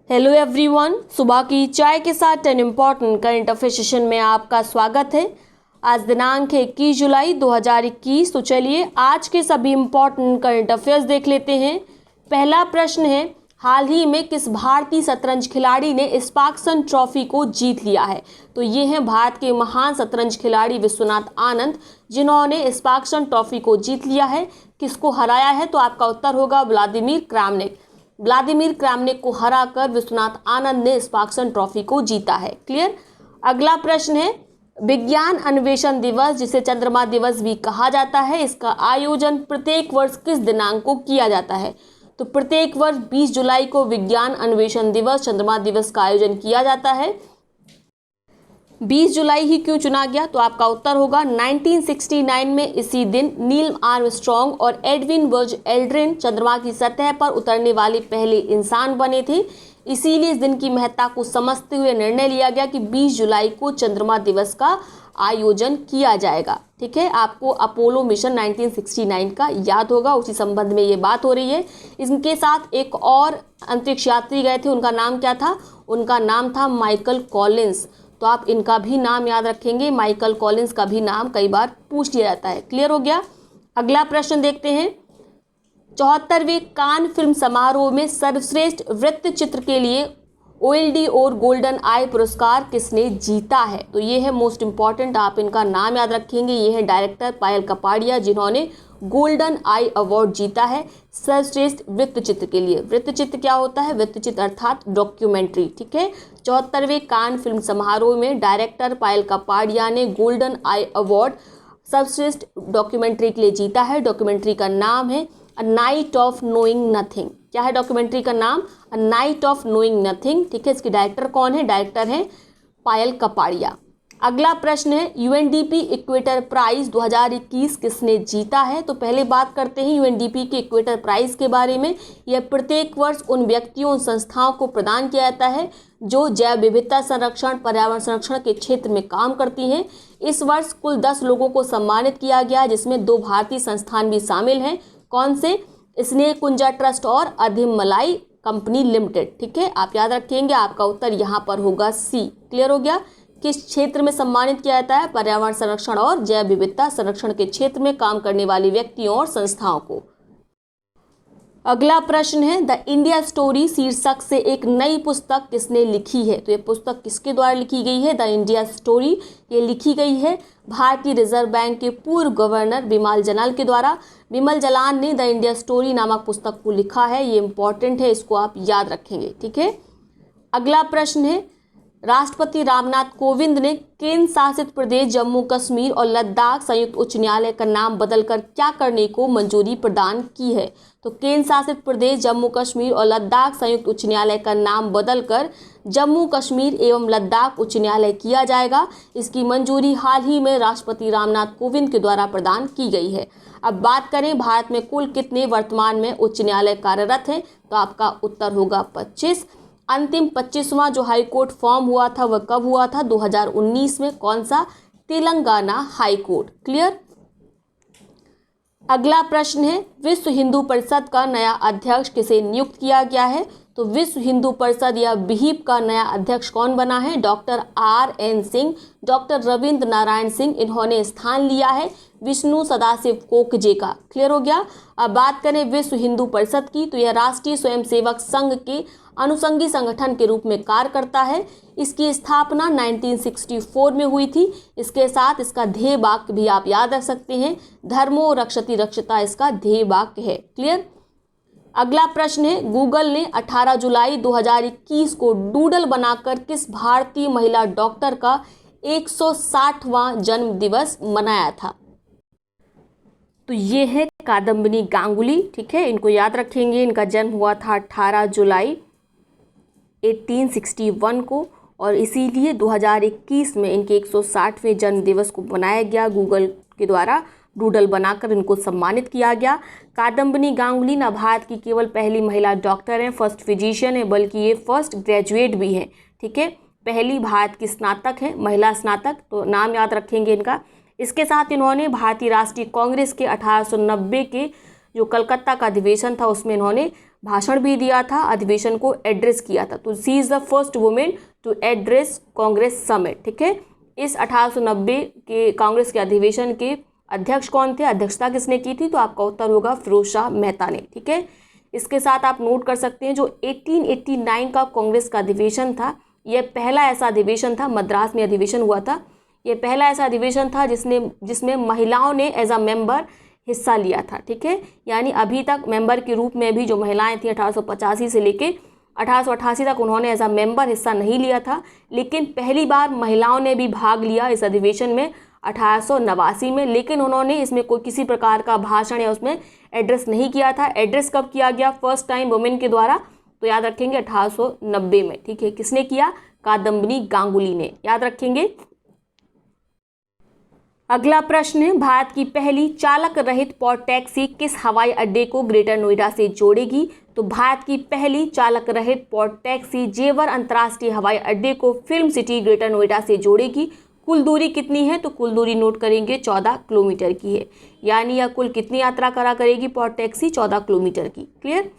Hello everyone, सुबह की चाय के साथ 10 इम्पॉर्टेंट करंट अफेयर सेशन में आपका स्वागत है। आज दिनांक है 21 जुलाई 2021। तो चलिए आज के सभी इम्पॉर्टेंट करंट अफेयर्स देख लेते हैं। पहला प्रश्न है, हाल ही में किस भारतीय शतरंज खिलाड़ी ने स्पार्क्सन ट्रॉफी को जीत लिया है? तो ये हैं भारत के महान शतरंज खिलाड़ी विश्वनाथ आनंद, जिन्होंने स्पार्क्सन ट्रॉफी को जीत लिया है। किसको हराया है? तो आपका उत्तर होगा व्लादिमीर क्रामनिक। व्लादिमीर क्रामनिक को हराकर विश्वनाथ आनंद ने स्पार्क्सन ट्रॉफी को जीता है। क्लियर। अगला प्रश्न है, विज्ञान अन्वेषण दिवस, जिसे चंद्रमा दिवस भी कहा जाता है, इसका आयोजन प्रत्येक वर्ष किस दिनांक को किया जाता है? तो प्रत्येक वर्ष 20 जुलाई को विज्ञान अन्वेषण दिवस, चंद्रमा दिवस का आयोजन किया जाता है। 20 जुलाई ही क्यों चुना गया? तो आपका उत्तर होगा 1969 में इसी दिन नील आर्मस्ट्रॉन्ग और एडविन बज एल्ड्रिन चंद्रमा की सतह पर उतरने वाले पहले इंसान बने थे। इसीलिए इस दिन की महत्ता को समझते हुए निर्णय लिया गया कि 20 जुलाई को चंद्रमा दिवस का आयोजन किया जाएगा। ठीक है, आपको अपोलो मिशन 1969 का याद होगा, उसी संबंध में ये बात हो रही है। इनके साथ एक और अंतरिक्ष यात्री गए थे, उनका नाम क्या था? उनका नाम था माइकल कॉलिंस। तो आप इनका भी नाम याद रखेंगे, माइकल कॉलिंस का भी नाम कई बार पूछ लिया जाता है। क्लियर हो गया। अगला प्रश्न देखते हैं, 74वें कान फिल्म समारोह में सर्वश्रेष्ठ वृत्त चित्र के लिए OLD और गोल्डन आई पुरस्कार किसने जीता है? तो ये है मोस्ट इंपॉर्टेंट, आप इनका नाम याद रखेंगे। ये है डायरेक्टर पायल कपाड़िया, जिन्होंने गोल्डन आई अवार्ड जीता है सर्वश्रेष्ठ वृत्त चित्र के लिए। वृत्त चित्र क्या होता है? वृत्त चित्र अर्थात डॉक्यूमेंट्री। ठीक है, 74वें कान फिल्म समारोह में डायरेक्टर पायल कपाड़िया ने गोल्डन आई अवार्ड सर्वश्रेष्ठ डॉक्यूमेंट्री के लिए जीता है। डॉक्यूमेंट्री का नाम है a night of knowing nothing. क्या है डॉक्यूमेंट्री का नाम? A night of knowing nothing. ठीक है, इसकी डायरेक्टर कौन है? डायरेक्टर है पायल कपाड़िया। अगला प्रश्न है, UNDP इक्वेटर प्राइज 2021 किसने जीता है? तो पहले बात करते हैं UNDP के इक्वेटर प्राइज के बारे में। यह प्रत्येक वर्ष उन व्यक्तियों और संस्थाओं को प्रदान किया जाता है जो जैव विविधता संरक्षण, पर्यावरण संरक्षण के क्षेत्र में काम करती हैं। इस वर्ष कुल 10 लोगों को सम्मानित किया गया, जिसमें 2 भारतीय संस्थान भी शामिल हैं। कौन से? स्नेहकुंजा ट्रस्ट और अधिमलाई कंपनी लिमिटेड। ठीक है, आप याद रखेंगे, आपका उत्तर यहाँ पर होगा C। क्लियर हो गया। किस क्षेत्र में सम्मानित किया जाता है? पर्यावरण संरक्षण और जैव विविधता संरक्षण के क्षेत्र में काम करने वाली व्यक्तियों और संस्थाओं को। अगला प्रश्न है, द इंडिया स्टोरी शीर्षक से एक नई पुस्तक किसने लिखी है? तो ये पुस्तक किसके द्वारा लिखी गई है? द इंडिया स्टोरी ये लिखी गई है भारतीय रिजर्व बैंक के पूर्व गवर्नर बिमल जलान के द्वारा। बिमल जलान ने द इंडिया स्टोरी नामक पुस्तक को लिखा है। ये इंपॉर्टेंट है, इसको आप याद रखेंगे। ठीक है। अगला प्रश्न है, राष्ट्रपति रामनाथ कोविंद ने केंद्र शासित प्रदेश जम्मू कश्मीर और लद्दाख संयुक्त उच्च न्यायालय का नाम बदलकर क्या करने को मंजूरी प्रदान की है? तो केंद्र शासित प्रदेश जम्मू कश्मीर और लद्दाख संयुक्त उच्च न्यायालय का नाम बदलकर जम्मू कश्मीर एवं लद्दाख उच्च न्यायालय किया जाएगा। इसकी मंजूरी हाल ही में राष्ट्रपति रामनाथ कोविंद के द्वारा प्रदान की गई है। अब बात करें भारत में कुल कितने वर्तमान में उच्च न्यायालय कार्यरत हैं? तो आपका उत्तर होगा 25। अंतिम 25वां जो हाईकोर्ट फॉर्म हुआ था वह कब हुआ था? 2019 में। कौन सा? तेलंगाना हाईकोर्ट। क्लियर। अगला प्रश्न है, विश्व हिंदू परिषद का नया अध्यक्ष किसे नियुक्त किया गया है? तो विश्व हिंदू परिषद या विहिप का नया अध्यक्ष कौन बना है? Doctor RN Singh, doctor Ravindra Narayan Singh, इन्होंने स्थान लिया है विष्णु सदाशिव कोकजे का। क्लियर हो गया। अब बात करें विश्व हिंदू परिषद की, तो यह राष्ट्रीय स्वयंसेवक संघ के अनुषंगी संगठन के रूप में कार्य करता है। इसकी स्थापना 1964 में हुई थी। इसके साथ इसका ध्येय वाक्य भी आप याद रख सकते हैं, धर्मो रक्षति रक्षता इसका ध्येय वाक्य है। क्लियर। अगला प्रश्न है, गूगल ने 18 जुलाई 2021 को डूडल बनाकर किस भारतीय महिला डॉक्टर का 160वां जन्म दिवस मनाया था? तो ये है कादम्बिनी गांगुली। ठीक है, इनको याद रखेंगे। इनका जन्म हुआ था 18 जुलाई 1861 को और इसीलिए 2021 में इनके 160वें जन्म दिवस को मनाया गया। गूगल के द्वारा डूडल बनाकर इनको सम्मानित किया गया। कादम्बिनी गांगुली न भारत की केवल पहली महिला डॉक्टर हैं, फर्स्ट फिजिशियन है, बल्कि ये फर्स्ट ग्रेजुएट भी हैं। ठीक है, पहली भारत की स्नातक है, महिला स्नातक। तो नाम याद रखेंगे इनका। इसके साथ इन्होंने भारतीय राष्ट्रीय कांग्रेस के 1890 के जो कलकत्ता का अधिवेशन था उसमें इन्होंने भाषण भी दिया था, अधिवेशन को एड्रेस किया था। तो she is the first women to address Congress summit, ठीक है। इस 1890 के कांग्रेस के अधिवेशन के अध्यक्ष कौन थे, अध्यक्षता किसने की थी, तो आपका उत्तर होगा फिरोज शाह मेहता ने, ठीक है। इसके साथ आप नोट कर सकते हैं जो 1889 का कांग्रेस का अधिवेशन था, यह पहला ऐसा अधिवेशन था, मद्रास में अधिवेशन हुआ था, यह पहला ऐसा अधिवेशन था जिसमें महिलाओं ने एज अ मेंबर हिस्सा लिया था, ठीक है। यानी अभी तक मेंबर के रूप में भी जो महिलाएं थी 1885 से लेके 1888 तक उन्होंने एज अ मेंबर हिस्सा नहीं लिया था, लेकिन पहली बार महिलाओं ने भी भाग लिया इस अधिवेशन में 1889 में, लेकिन उन्होंने इसमें कोई किसी प्रकार का भाषण या उसमें एड्रेस नहीं किया था। एड्रेस कब किया गया, फर्स्ट टाइम वुमेन के द्वारा, तो याद रखेंगे 1890 में, ठीक है। किसने किया, कादम्बिनी गांगुली ने, याद रखेंगे। अगला प्रश्न है, भारत की पहली चालक रहित पॉड टैक्सी किस हवाई अड्डे को ग्रेटर नोएडा से जोड़ेगी, तो भारत की पहली चालक रहित पॉड टैक्सी जेवर अंतर्राष्ट्रीय हवाई अड्डे को फिल्म सिटी ग्रेटर नोएडा से जोड़ेगी। कुल दूरी कितनी है, तो कुल दूरी नोट करेंगे 14 किलोमीटर की है, यानी यह कुल कितनी यात्रा करा करेगी पॉड टैक्सी, 14 किलोमीटर की, क्लियर।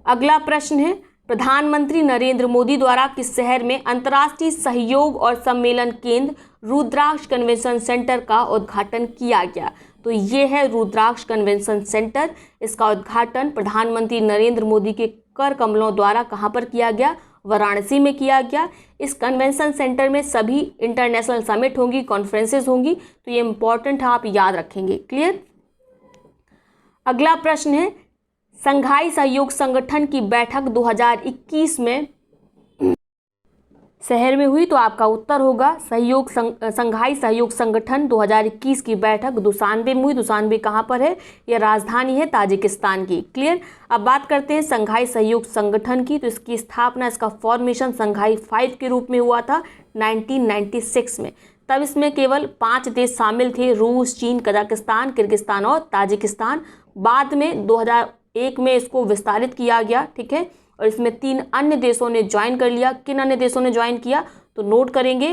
अगला प्रश्न है, प्रधानमंत्री नरेंद्र मोदी द्वारा किस शहर में अंतर्राष्ट्रीय सहयोग और सम्मेलन केंद्र रुद्राक्ष कन्वेंशन सेंटर का उद्घाटन किया गया, तो ये है रुद्राक्ष कन्वेंशन सेंटर। इसका उद्घाटन प्रधानमंत्री नरेंद्र मोदी के कर कमलों द्वारा कहाँ पर किया गया, वाराणसी में किया गया। इस कन्वेंशन सेंटर में सभी इंटरनेशनल समिट होंगी, कॉन्फ्रेंसेस होंगी, तो ये इंपॉर्टेंट है, आप याद रखेंगे, क्लियर। अगला प्रश्न है, संघाई सहयोग संगठन की बैठक 2021 में शहर में हुई, तो आपका उत्तर होगा संघाई सहयोग संगठन 2021 की बैठक दुशानबे में हुई। दुशानबे कहाँ पर है, यह राजधानी है ताजिकिस्तान की, क्लियर। अब बात करते हैं संघाई सहयोग संगठन की, तो इसकी स्थापना, इसका फॉर्मेशन संघाई 5 के रूप में हुआ था 1996 में। तब इसमें केवल 5 देश शामिल थे, रूस, चीन, कजाकिस्तान, किर्गिस्तान और ताजिकिस्तान। बाद में 2001 में इसको विस्तारित किया गया, ठीक है, और इसमें 3 अन्य देशों ने ज्वाइन कर लिया। किन अन्य देशों ने ज्वाइन किया, तो नोट करेंगे,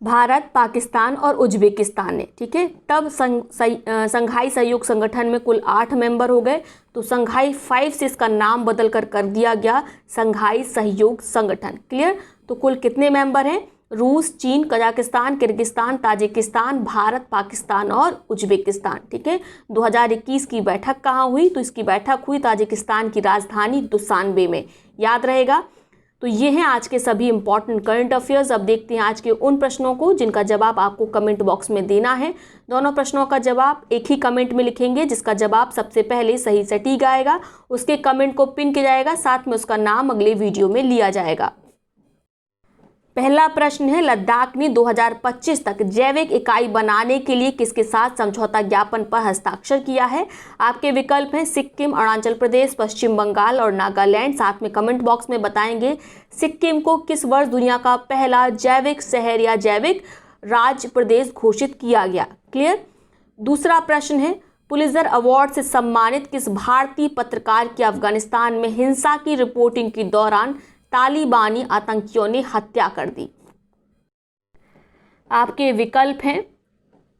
भारत, पाकिस्तान और उज्बेकिस्तान ने, ठीक है। तब संघाई सहयोग संगठन में कुल 8 मेंबर हो गए, तो संघाई 5 से इसका नाम बदल कर दिया गया संघाई सहयोग संगठन, क्लियर। तो कुल कितने मेंबर हैं, रूस, चीन, Kazakhstan, Kyrgyzstan, Tajikistan, Bharat, Pakistan और उज्बेकिस्तान, ठीक है। 2021 की बैठक कहाँ हुई, तो इसकी बैठक हुई ताजिकिस्तान की राजधानी दुशानबे में, याद रहेगा। तो ये हैं आज के सभी इंपॉर्टेंट करंट अफेयर्स। अब देखते हैं आज के उन प्रश्नों को जिनका जवाब आपको कमेंट बॉक्स में देना है। दोनों प्रश्नों का जवाब एक ही कमेंट में लिखेंगे, जिसका जवाब सबसे पहले सही सटीक आएगा उसके कमेंट को पिन किया जाएगा, साथ में उसका नाम अगले वीडियो में लिया जाएगा। पहला प्रश्न है, लद्दाख ने 2025 तक जैविक इकाई बनाने के लिए किसके साथ समझौता ज्ञापन पर हस्ताक्षर किया है। आपके विकल्प हैं सिक्किम, अरुणाचल प्रदेश, पश्चिम बंगाल और नागालैंड। साथ में कमेंट बॉक्स में बताएंगे सिक्किम को किस वर्ष दुनिया का पहला जैविक शहर या जैविक राज्य प्रदेश घोषित किया गया, क्लियर। दूसरा प्रश्न है, पुलित्जर अवार्ड से सम्मानित किस भारतीय पत्रकार की अफगानिस्तान में हिंसा की रिपोर्टिंग के दौरान तालिबानी आतंकियों ने हत्या कर दी। आपके विकल्प हैं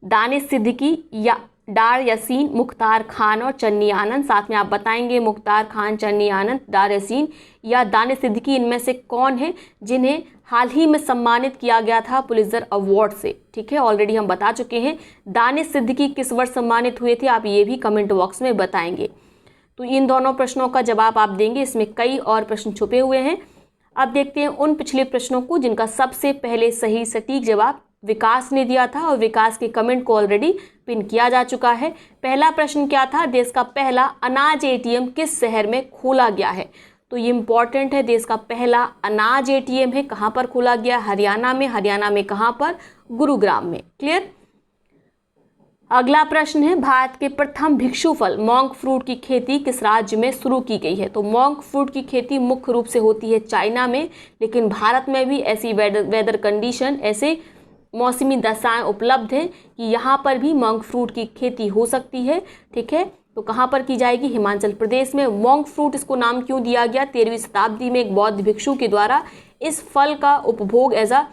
दानिश सिद्दीकी या डार यासीन, मुख्तार खान और चन्नी आनंद। साथ में आप बताएंगे मुख्तार खान, चन्नी आनंद, डार यासीन या दानिश सिद्दीकी इनमें से कौन है जिन्हें हाल ही में सम्मानित किया गया था पुलित्जर अवार्ड से, ठीक है। ऑलरेडी हम बता चुके हैं दानिश सिद्दीकी किस वर्ष सम्मानित हुए थे, आप ये भी कमेंट बॉक्स में बताएंगे। तो इन दोनों प्रश्नों का जवाब आप देंगे, इसमें कई और प्रश्न छुपे हुए हैं। अब देखते हैं उन पिछले प्रश्नों को जिनका सबसे पहले सही सटीक जवाब विकास ने दिया था, और विकास के कमेंट को ऑलरेडी पिन किया जा चुका है। पहला प्रश्न क्या था, देश का पहला अनाज एटीएम किस शहर में खोला गया है, तो ये इंपॉर्टेंट है। देश का पहला अनाज एटीएम है, कहाँ पर खोला गया, हरियाणा में। हरियाणा में कहाँ पर, गुरुग्राम में, क्लियर। अगला प्रश्न है, भारत के प्रथम भिक्षु फल मोंक फ्रूट की खेती किस राज्य में शुरू की गई है, तो मोंक फ्रूट की खेती मुख्य रूप से होती है चाइना में, लेकिन भारत में भी ऐसी वेदर कंडीशन, ऐसे मौसमी दशाएं उपलब्ध हैं कि यहाँ पर भी मोंक फ्रूट की खेती हो सकती है, ठीक है। तो कहाँ पर की जाएगी, हिमाचल प्रदेश में। मोंक फ्रूट इसको नाम क्यों दिया गया, 13वीं शताब्दी में एक बौद्ध भिक्षु के द्वारा इस फल का उपभोग एज अ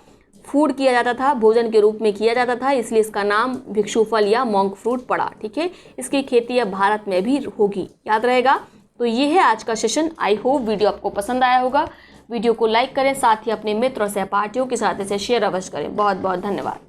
फूड किया जाता था, भोजन के रूप में किया जाता था, इसलिए इसका नाम भिक्षु फल या मोंक फ्रूट पड़ा, ठीक है। इसकी खेती अब भारत में भी होगी, याद रहेगा। तो ये है आज का सेशन। आई होप वीडियो आपको पसंद आया होगा। वीडियो को लाइक करें, साथ ही अपने मित्र और सहपाठियों के साथ इसे शेयर अवश्य करें। बहुत बहुत धन्यवाद।